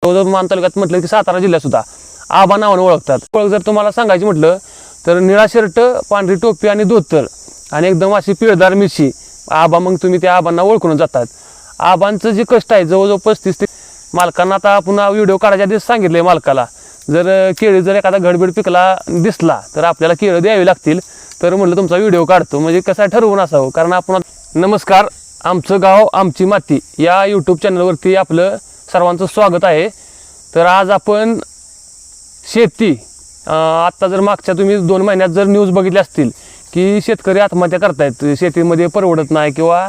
मान तालुक्यात म्हटलं की सातारा जिल्ह्यात सुद्धा आबा नावाने ओळखतात. ओळख जर तुम्हाला सांगायची म्हटलं तर निळा शर्ट, पांढरी टोपी आणि धोतर आणि एकदम अशी पिळदार मिशी आबा, मग तुम्ही त्या आबांना ओळखून जातात. आबांचं जे कष्ट आहे जवळजवळ 35 ते मालकांना आता आपण व्हिडिओ काढायच्या आधीच सांगितलंय मालकाला, जर केळी जर एखादा घडबीड पिकला दिसला तर आपल्याला केळं द्यावी लागतील. तर म्हटलं तुमचा व्हिडिओ काढतो, म्हणजे कसं ठरवून असावं. कारण आपण नमस्कार, आमचं गाव आमची माती या यूट्यूब चॅनलवरती आपलं सर्वांचं स्वागत आहे. तर आज आपण शेती, आत्ता जर मागच्या तुम्ही 2 महिन्यात जर न्यूज बघितल्या असतील की शेतकरी आत्महत्या करतायत, शेतीमध्ये परवडत नाही किंवा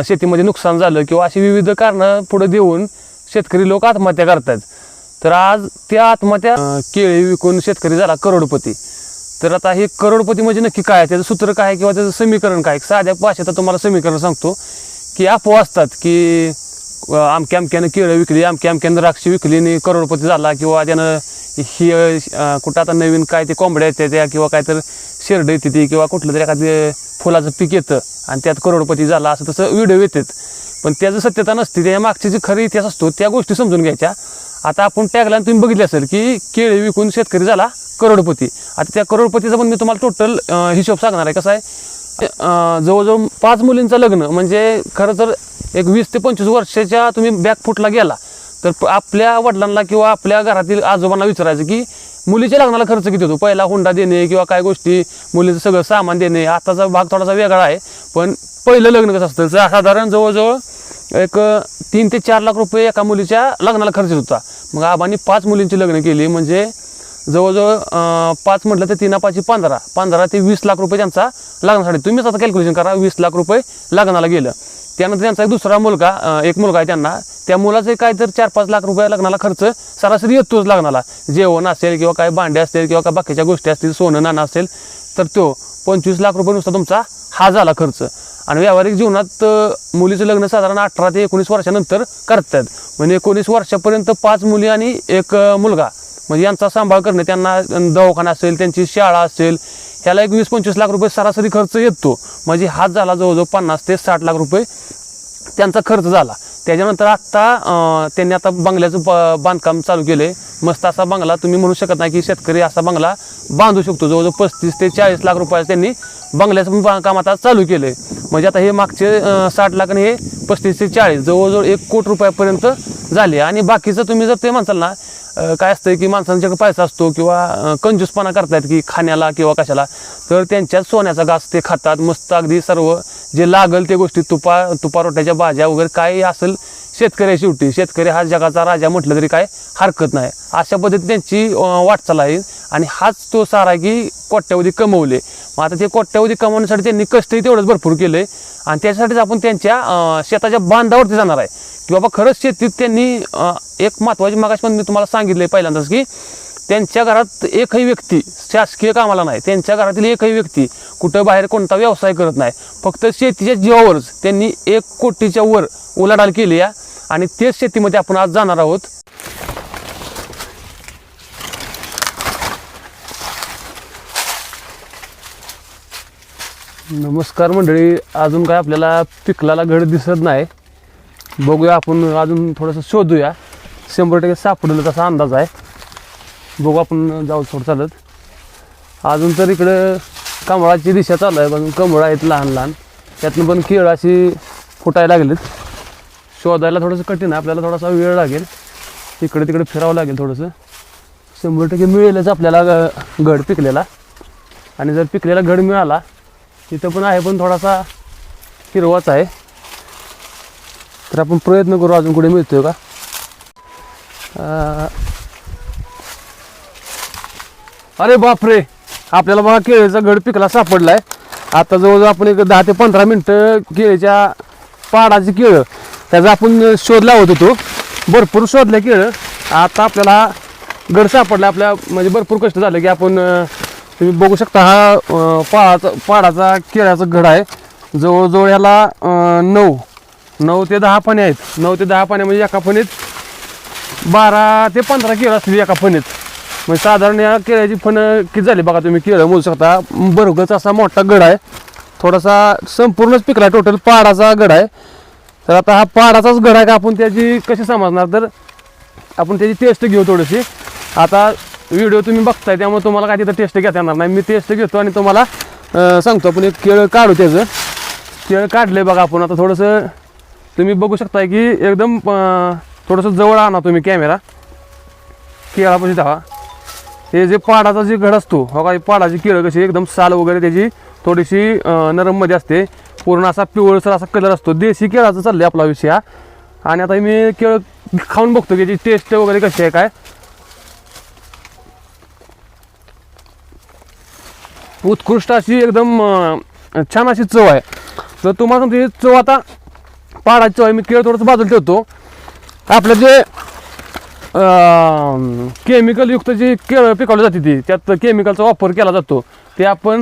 शेतीमध्ये नुकसान झालं किंवा अशी विविध कारणं पुढे देऊन शेतकरी लोक आत्महत्या करतात. तर आज त्या आत्महत्या, केळी विकून शेतकरी झाला करोडपती. तर आता हे करोडपती म्हणजे नक्की काय, त्याचं सूत्र काय किंवा त्याचं समीकरण काय? साध्या भाषेत तुम्हाला समीकरण सांगतो की अफवा असतात की अमक्या अमक्यानं केळं विकली, अमक्या अमक्यानं द्राक्ष विकली आणि करोडपती झाला, किंवा त्यानं ही कुठं आता नवीन काय ते कोंबड्या येते त्या किंवा काय तर शेरड येते ती किंवा कुठलं तरी एखादं फुलाचं पीक येतं आणि त्यात करोडपती झाला, असं तसं व्हिडिओ येतात. पण त्याचं सत्यता नसते. त्या मागचे जे खरी इतिहास असतो त्या गोष्टी समजून घ्यायच्या. आता आपण टॅगलाईन तुम्ही बघितली असेल की केळी विकून शेतकरी झाला करोडपती. आता त्या करोडपतीचा पण मी तुम्हाला टोटल हिशोब सांगणार आहे. कसं आहे, जवळजवळ 5 मुलींचं लग्न, म्हणजे खरं तर एक 20 ते 25 वर्षाच्या तुम्ही बॅकफुटला गेला तर आपल्या वडिलांना किंवा आपल्या घरातील आजोबांना विचारायचं की मुलीच्या लग्नाला खर्च किती होतो. पहिला हुंडा देणे किंवा काय गोष्टी, मुलीचं सगळं सामान देणे. आताचा भाग थोडासा वेगळा आहे, पण पहिलं लग्न कसं असतं, साधारण जवळजवळ एक 3 ते 4 लाख रुपये एका मुलीच्या लग्नाला खर्च होता. मग आबांनी 5 मुलींची लग्न केली, म्हणजे जवळजवळ 5 म्हटलं तर 3 5 15 ते 20 लाख रुपये त्यांचा लग्नासाठी. तुम्हीच आता कॅल्क्युलेशन करा, 20 लाख रुपये लग्नाला गेलं. त्यानंतर त्यांचा एक दुसरा मुलगा, एक मुलगा आहे त्यांना, त्या मुलाचे काय तर 4-5 लाख रुपये लग्नाला खर्च सरासरी येतोच लग्नाला. जेवण असेल किंवा काय भांडे असतील किंवा काय बाकीच्या गोष्टी असतील, सोनं नाणं असेल, तर तो 25 लाख रुपये नुसता तुमचा हा झाला खर्च. आणि व्यावहारिक जीवनात मुलीचं लग्न साधारण 18 ते 19 वर्षानंतर करतात. म्हणजे 19 वर्षापर्यंत 5 मुली आणि एक मुलगा, म्हणजे यांचा सांभाळ करणे, त्यांना दवाखाना असेल, त्यांची शाळा असेल, ह्याला एक 20-25 लाख रुपये सरासरी खर्च येतो. म्हणजे हात झाला जवळजवळ 50 ते 60 लाख रुपये त्यांचा खर्च झाला. त्याच्यानंतर आत्ता त्यांनी आता बंगल्याचं बांधकाम चालू केले. मस्त असा बंगला, तुम्ही म्हणू शकत नाही की शेतकरी असा बंगला बांधू शकतो. जवळजवळ 35 ते 40 लाख रुपयाचं त्यांनी बंगल्याचं बांधकाम आता चालू केलं आहे. म्हणजे आता हे मागचे 60 लाख आणि हे 35 ते 40, जवळजवळ 1 कोटी रुपयापर्यंत झाले. आणि बाकीचं तुम्ही जर ते म्हणसाल ना, काय असतं की माणसांच्याकडे पैसा असतो किंवा कंजूसपणा करतायत की खाण्याला किंवा कशाला, तर त्यांच्यात सोन्याचा घास ते खातात. मस्त अगदी सर्व जे लागल ते गोष्टी, तुपा रोट्याच्या भाज्या वगैरे काय असेल, शेतकरी शेवटी शेतकरी हा जगाचा राजा म्हटलं तरी काय हरकत नाही. अशा पद्धतीने त्यांची वाटचाल आहे. आणि हाच तो सारा आहे की कोट्यावधी कमवले. मग आता ते कोट्यावधी कमवण्यासाठी त्यांनी कष्टही तेवढंच भरपूर केले. आणि त्यासाठीच आपण त्यांच्या शेताच्या बांधावरती जाणार आहे की बाबा खरंच शेतीत त्यांनी एक महत्त्वाची मागाशी पण मी तुम्हाला सांगितले पहिल्यांदाच की त्यांच्या घरात एकही व्यक्ती शासकीय कामाला नाही. त्यांच्या घरातील एकही व्यक्ती कुठं बाहेर कोणता व्यवसाय करत नाही. फक्त शेतीच्या जीवावरच त्यांनी 1 कोटीच्या वर उलाढाल केली आहे. आणि तेच शेतीमध्ये आपण आज जाणार आहोत. नमस्कार मंडळी, अजून काय आपल्याला पिकलाला घड दिसत नाही. बघूया आपण अजून थोडंसं शोधूया, 100% सापडलं तसा अंदाज आहे. बघू आपण जाऊ थोडं चालत. अजून तर इकडं कमळाची दिशा चालू आहे, पण कमळं आहेत लहान लहान, त्यातनं पण केळं अशी फुटायला लागलेत. शोधायला थोडंसं कठीण आहे, आपल्याला थोडासा वेळ लागेल, इकडे तिकडे फिरावं लागेल थोडंसं. 100% मिळेलच आपल्याला घड पिकलेला. आणि जर पिकलेला घड मिळाला तिथं पण आहे, पण थोडासा हिरवाच आहे. तर आपण प्रयत्न करू अजून कुठे मिळतोय का. अरे बापरे, आपल्याला बघा केळीचा घड पिकला सापडलाय. आता जवळजवळ आपण एक 10 ते 15 मिनटं केळीच्या पाडाची केळं त्याचा आपण शोध लावत होतो. भरपूर शोधलं केळं. आता आपल्याला घड सापडला. आपल्या म्हणजे भरपूर कष्ट झाले की आपण, तुम्ही बघू शकता हा पाडाचा केळ्याचा घड आहे. जवळजवळ याला 9 ते 10 पाने आहेत. 9 ते 10 पाने म्हणजे एका फणीत 12 ते 15 केळं असतील एका फणीत. म्हणजे साधारण या केळ्याची फण किती झाली बघा, तुम्ही केळं मोजू शकता. बरोगच असा मोठा घड आहे. थोडासा संपूर्णच पिकला, टोटल पाडाचा घड आहे. तर आता हा पाडाचाच घड आहे का आपण त्याची कशी समजणार, तर आपण त्याची टेस्ट घेऊ थोडीशी. आता व्हिडिओ तुम्ही बघताय त्यामुळे तुम्हाला काय तिथं टेस्ट घेता येणार नाही. मी टेस्ट घेतो आणि तुम्हाला सांगतो. आपण एक केळ काढू, त्याचं केळ काढले बघा आपण. आता थोडंसं तुम्ही बघू शकताय की एकदम थोडंसं जवळ आणा तुम्ही कॅमेरा. केळापाशी धावा. हे जे पाडाचा जे घड असतो हो का, पाडाची केळं कशी एकदम साल वगैरे त्याची थोडीशी नरममध्ये असते. पूर्ण असा पिवळसर असा कलर असतो. देशी केळाचं चाललंय आपला विषय हा. आणि आता मी केळ खाऊन बघतो की त्याची टेस्ट वगैरे कशी आहे काय. उत्कृष्ट अशी एकदम छान अशी चव आहे. तर तुम्हाला सांगतो चव आता पाडाची चव आहे. मी केळ थोडंसं बाजूला ठेवतो. आपलं जे केमिकलयुक्त जी केळं पिकवली जाते ती त्यात केमिकलचा वापर केला जातो. ते आपण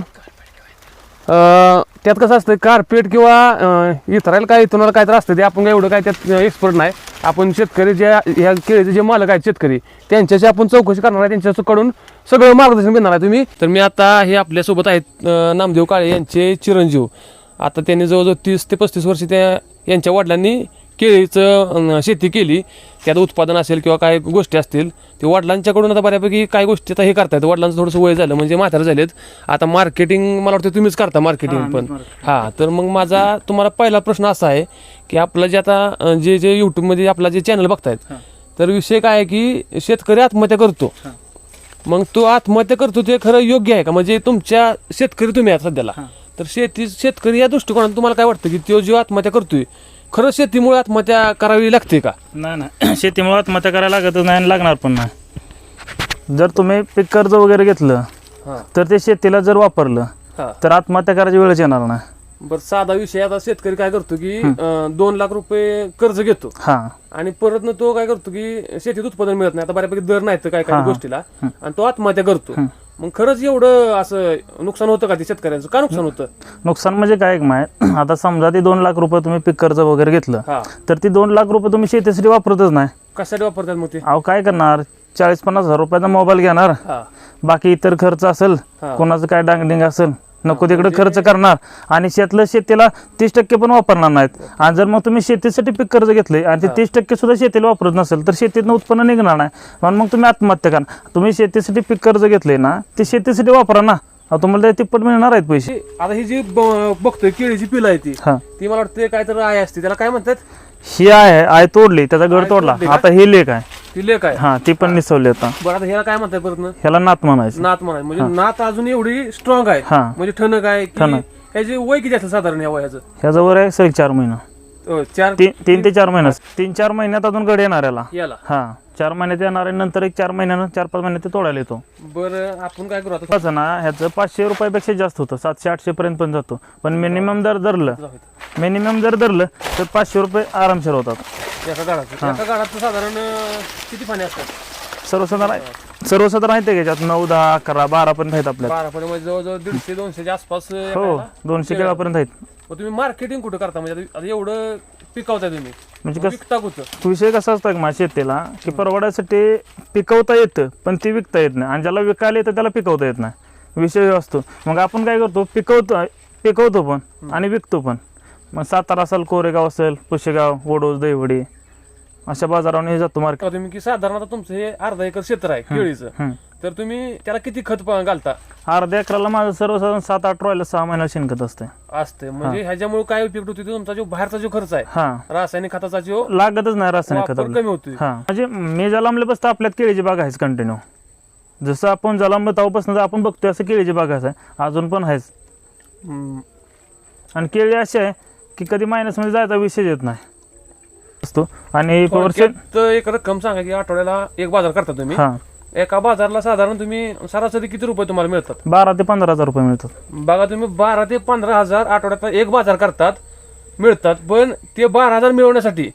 त्यात कसं असतं कार्पेट किंवा इतरायला काय इथून काय तर असतं ते आपण काय एवढं काय त्यात एक्सपर्ट नाही. आपण शेतकरी ज्या ह्या केळीचे जे मालक आहेत शेतकरी त्यांच्याशी आपण चौकशी करणार आहे. त्यांच्याकडून सगळं मार्गदर्शन घेणार आहे तुम्ही. तर मी आता हे आपल्यासोबत आहेत नामदेव काळे यांचे चिरंजीव. आता त्यांनी जवळजवळ 30 ते 35 वर्ष त्या यांच्या वडिलांनी केळीचं शेती केली. त्यात उत्पादन असेल किंवा काय गोष्टी असतील ते वडिलांच्याकडून आता बऱ्यापैकी काय गोष्टी आता हे करतायत. वडिलांचं थोडंसं वय झालं म्हणजे म्हातारे झालेत. आता मार्केटिंग मला वाटतं तुम्हीच करता मार्केटिंग पण. हां, तर मग माझा तुम्हाला पहिला प्रश्न असा आहे की आपलं जे आता जे यूट्यूबमध्ये आपला जे चॅनल बघतायत तर विषय काय आहे की शेतकरी आत्महत्या करतो. मग तो आत्महत्या करतो ते खरं योग्य आहे का? म्हणजे तुमच्या शेतकरी तुम्ही आहात सध्याला, तर शेतकरी या दृष्टिकोनातून तुम्हाला काय वाटतं की तो जो आत्महत्या करतोय खरं शेतीमुळे आत्महत्या करावी लागते का? नाही शेतीमुळे आत्महत्या करायला लागतच नाही आणि लागणार पण नाही. जर तुम्ही पीक कर्ज वगैरे घेतलं तर ते शेतीला जर वापरलं तर आत्महत्या करायची वेळच येणार नाही. बरं, साधा विषय. आता शेतकरी काय करतो की 2 लाख रुपये कर्ज घेतो आणि परत न तो काय करतो की शेतीत उत्पादन मिळत नाही. आता बऱ्यापैकी दर नाही तर काय काय गोष्टीला, आणि तो आत्महत्या करतो. मग खरंच एवढं असं नुकसान होतं का ते शेतकऱ्यांचं? का नुकसान होतं? नुकसान म्हणजे काय माहिती, आता समजा ते 2 लाख रुपये तुम्ही पीक कर्ज वगैरे घेतलं तर ती 2 लाख रुपये तुम्ही शेतीसाठी वापरतच नाही. कशासाठी वापरतात मग ते? अहो काय करणार, 40-50 हजार रुपयाचा मोबाईल घेणार, बाकी इतर खर्च असेल, कोणाचं काय डांगडिंग असेल नको तिकडे खर्च करणार आणि शेतीला 30% पण वापरणार नाहीत. आणि जर मग तुम्ही शेतीसाठी पीक कर्ज घेतले आणि ते 30% सुद्धा शेतीला वापरत नसेल तर शेतीतनं उत्पन्न निघणार नाही. म्हणून मग तुम्ही आत्महत्या करा. तुम्ही शेतीसाठी पीक कर्ज घेतले ना ते शेतीसाठी वापरा ना, तुम्हाला तिप्पट मिळणार आहेत पैसे. आता ही जी बघतोय केळीची पिलं आहे ती मला वाटतं काय तर आय असते, त्याला काय म्हणतात? ही आहे तोडली, त्याचा गड तोडला. आता ही लेक आहे, ती लेक आहे. हा, ती पण निसवली आता. बरं, आता ह्याला काय म्हणतात परत? ह्याला नात म्हणायचं. नात म्हणायचं म्हणजे नात अजून एवढी स्ट्रॉंग आहे म्हणजे ठणक आहे की ह्याची वय किती असेल साधारण या वयाचं? ह्याचं वर आहे 4 महिना, 3 ते 4 महिना. 3-4 महिन्यात अजून गड येणार याला. हा, 4 महिन्यात येणार आहे, नंतर एक 4 महिन्यानं 4-5 महिन्यात ते तोडायला येतो. बरं, आपण काय करू आता ना, ह्याचं 500 रुपयापेक्षा जास्त होतं, 700-800 पर्यंत पण जातो. पण मिनिमम जर धरलं तर 500 रुपये आरामशीर होतात एका गाडाचं. साधारण किती पाणी असतात? सर्वसाधारण आहेत त्याच्यात 9, 10, 11, 12 पर्यंत आहेत आपल्या. 12 पर्यंत म्हणजे जवळजवळ 150-200च्या आसपास. हो, 200 केळापर्यंत आहेत. तुम्ही मार्केटिंग कुठं करता? म्हणजे आता एवढं पिकवताय तुम्ही, म्हणजे विकता कुठं? विषय कसा असतो माझ्या शेतीला की परवडायसाठी पिकवता येतं पण ते विकता येत नाही, आणि ज्याला विकायला येतं त्याला पिकवता येत नाही. विषय असतो. मग आपण काय करतो, पिकवतो पण आणि विकतो पण. मग सातारा असेल, कोरेगाव असेल, पुशेगाव, वडोज, दहिवडी अशा बाजारावर जातो मार्केट. तुम्ही की साधारण आता तुमचं हे अर्धा एकर क्षेत्र आहे केळीचं, तर तुम्ही त्याला किती खत घालता? अर्ध्या एकराला माझं सर्वसाधारण 7-8 ट्रॉयला 6 महिन्याला शेणखत असते. म्हणजे ह्याच्यामुळे काय उपयोग होतो? तुमचा जो बाहेरचा जो खर्च आहे रासायनिक खताचा जो लागतच नाही, रासायनिक खत कमी होतो. म्हणजे मी जलांबले बसता आपल्यात केळीची बाग आहेच कंटिन्यू. जसं आपण जलांबले तेव्हापासून आपण बघतोय असं केळीची बाग आहे अजून पण आहेच. आणि केळी अशी आहे की कधी मायनसमध्ये जायचा विषय येत नाही असतो. आणि एक रक्कम सांगा की आठवड्याला एक बाजार करता तुम्ही, एका बाजारला साधारण तुम्ही सरासरी किती रुपये तुम्हाला मिळतात? 12 ते 15 हजार रुपये मिळतात. बघा, तुम्ही 12 ते 15 हजार आठवड्यात एक बाजार मिळतात. पण ते 12,000 मिळवण्यासाठी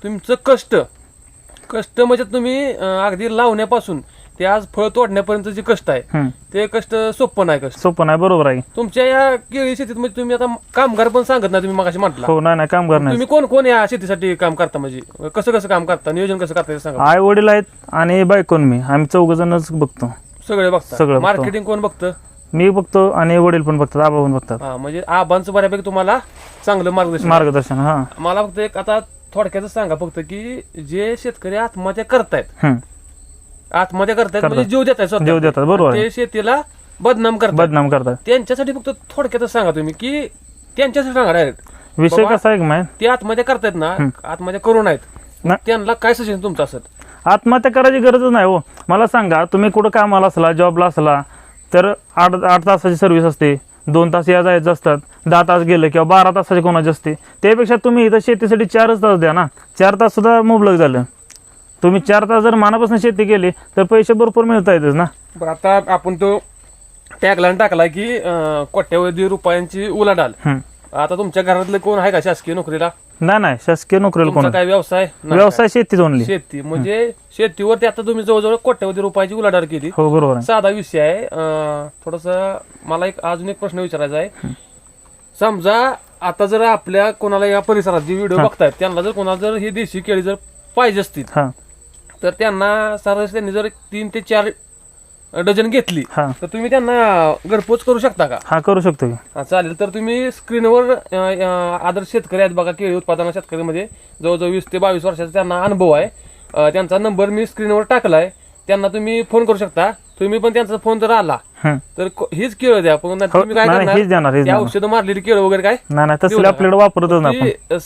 तुमचं कष्ट म्हणजे तुम्ही अगदी लावण्यापासून ते आज फळ तोडण्यापर्यंत जे कष्ट आहे ते कष्ट सोपं नाही. बरोबर आहे. तुमच्या या केळी शेतीत म्हणजे तुम्ही आता कामगार पण सांगत नाही, तुम्ही मगाशी म्हटलं. हो, नाही कामगार नाही. तुम्ही कोण या शेतीसाठी काम करता? म्हणजे कसं काम करता, नियोजन कसं करता सांगा. आई वडील आहेत आणि बायकोन मी, आम्ही 4 जणच बघतो. सगळे बघता? मार्केटिंग कोण बघतं? मी बघतो आणि वडील पण बघतात, आबा पण बघतात. म्हणजे आबांचं बऱ्यापैकी तुम्हाला चांगलं मार्गदर्शन. हा, मला फक्त एक आता थोडक्यातच सांगा फक्त की जे शेतकरी आत्महत्या करतायत हम्म. आत्महत्या करतायत म्हणजे जीव देतायत स्वतः. जीव देतात, बरोबर आहे. ते शेतीला बदनाम करतात बदनाम करतात. त्यांच्यासाठी फक्त थोडक्यातच सांगा तुम्ही की त्यांच्यासाठी सांगा डायरेक्ट विषय बाबा, कसा आहे की माहित, ते आत्महत्या करतायत ना आत्महत्या करू नयेत ना. त्यांना काय सजेशन तुमचं असत आत्महत्या करायची गरजच नाही हो. मला सांगा, तुम्ही कुठं कामाला असला, जॉबला असला तर 8 तासाची सर्व्हिस असते, 2 तास या जायचं असतात, 10 तास गेलं किंवा 12 तासाची कोणाची असते. त्यापेक्षा तुम्ही इथं शेतीसाठी 4च तास द्या ना. 4 तास सुद्धा मुबलक झालं. तुम्ही 4 तास जर मनापासून शेती केली तर पैसे भरपूर मिळता येतच ना. बरं, आता आपण तो टॅगलाईन टाकलाय की कोट्यवधी रुपयांची उलाढाल. हम्म. आता तुमच्या घरातलं कोण आहे का शासकीय नोकरीला? नाही शासकीय नोकरीला तुमचा कोण, काय व्यवसाय? नाही व्यवसाय शेतीच ओनली. का? शेती म्हणजे शेतीवरती आता तुम्ही जवळजवळ कोट्यवधी रुपयाची उलाढाल केली. हो बरोबर आहे. साधा विषय आहे. थोडस मला अजून एक प्रश्न विचारायचा आहे. समजा आता जर आपल्या कोणाला या परिसरात जे व्हिडिओ बघतायत त्यांना जर कोणाला जर ही देशी केळी जर पाहिजे असतील हा तर त्यांना सरासरी त्यांनी जर 3 ते 4 डझन घेतली हा तर तुम्ही त्यांना घरपोच करू शकता का? हा करू शकतो की. हा, चालेल. तर तुम्ही स्क्रीनवर आदर्श शेतकरी आहेत बघा, केळी उत्पादन शेतकरीमध्ये जवळजवळ 20 ते 22 वर्षाचा त्यांना अनुभव आहे. त्यांचा नंबर मी स्क्रीनवर टाकलाय, त्यांना तुम्ही फोन करू शकता. तुम्ही पण त्यांचा फोन जर आला तर हीच केळं द्या. पण तुम्ही काय नाही, करणार? हेच देणार, हेच त्या देणार. औषधं मारलेली केळं वगैरे काय नाही देऊ तसले नका. आपल्याकडे वापरतच नाही आपण. ती